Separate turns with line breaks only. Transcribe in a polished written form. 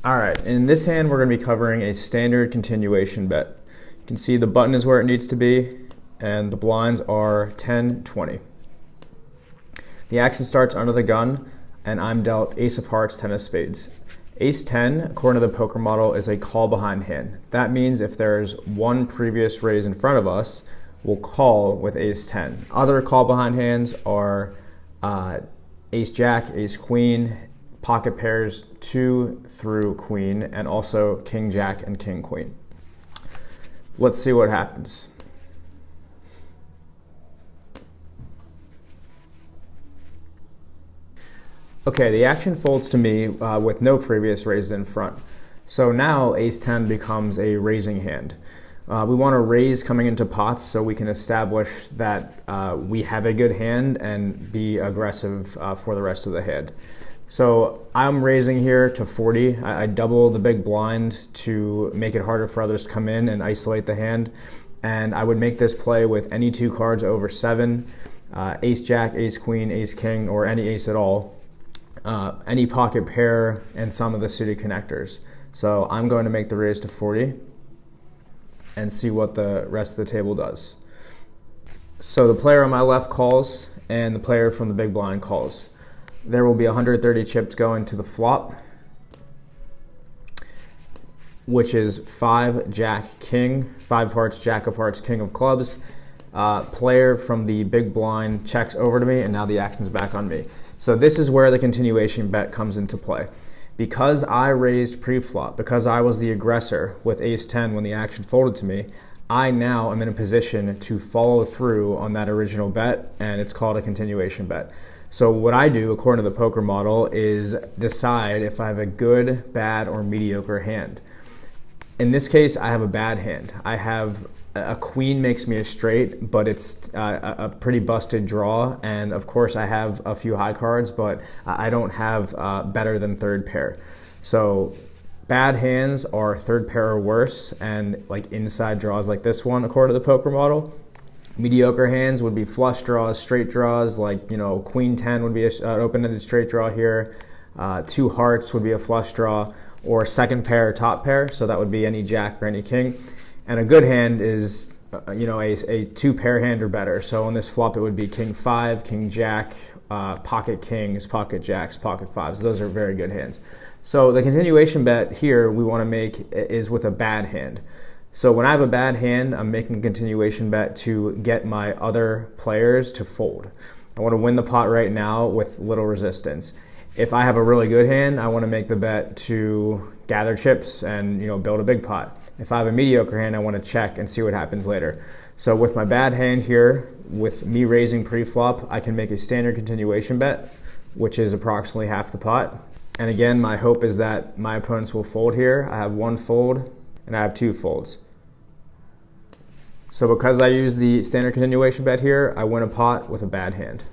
All right, in this hand, we're going to be covering a standard continuation bet. You can see the button is where it needs to be, and the blinds are 10, 20. The action starts under the gun, and I'm dealt ace of hearts, 10 of spades. Ace 10, according to the poker model, is a call behind hand. That means if there's one previous raise in front of us, we'll call with ace 10. Other call behind hands are ace jack, ace queen, pocket pairs 2 through queen, and also king jack and king queen. Let's see what happens. Okay, the action folds to me with no previous raises in front. So now ace 10 becomes a raising hand. We want to raise coming into pots so we can establish that we have a good hand and be aggressive for the rest of the hand. So I'm raising here to 40. I double the big blind to make it harder for others to come in and isolate the hand. And I would make this play with any two cards over 7, ace jack, ace queen, ace king, or any ace at all, any pocket pair, and some of the suited connectors. So I'm going to make the raise to 40 and see what the rest of the table does. So the player on my left calls, and the player from the big blind calls. There will be 130 chips going to the flop, which is 5 jack king, 5 hearts, jack of hearts, king of clubs. Player from the big blind checks over to me, and now the action's back on me. So this is where the continuation bet comes into play. Because I raised pre-flop, because I was the aggressor with ace 10 when the action folded to me, I now am in a position to follow through on that original bet, and it's called a continuation bet. So what I do, according to the poker model, is decide if I have a good, bad, or mediocre hand. In this case, I have a bad hand. I have a queen makes me a straight, but it's a pretty busted draw. And of course, I have a few high cards, but I don't have better than third pair. So bad hands are third pair or worse, and like inside draws like this one, according to the poker model. Mediocre hands would be flush draws, straight draws, like, you know, queen 10 would be an open-ended straight draw here. 2 hearts would be a flush draw, or second pair, top pair, so that would be any jack or any king. And a good hand is, a 2 pair hand or better. So on this flop, it would be king 5, king jack, pocket kings, pocket jacks, pocket 5s. Those are very good hands. So the continuation bet here we want to make is with a bad hand. So when I have a bad hand, I'm making a continuation bet to get my other players to fold. I want to win the pot right now with little resistance. If I have a really good hand, I want to make the bet to gather chips and build a big pot. If I have a mediocre hand, I want to check and see what happens later. So with my bad hand here, with me raising pre-flop, I can make a standard continuation bet, which is approximately half the pot. And again, my hope is that my opponents will fold here. I have 1 fold and I have 2 folds. So because I use the standard continuation bet here, I win a pot with a bad hand.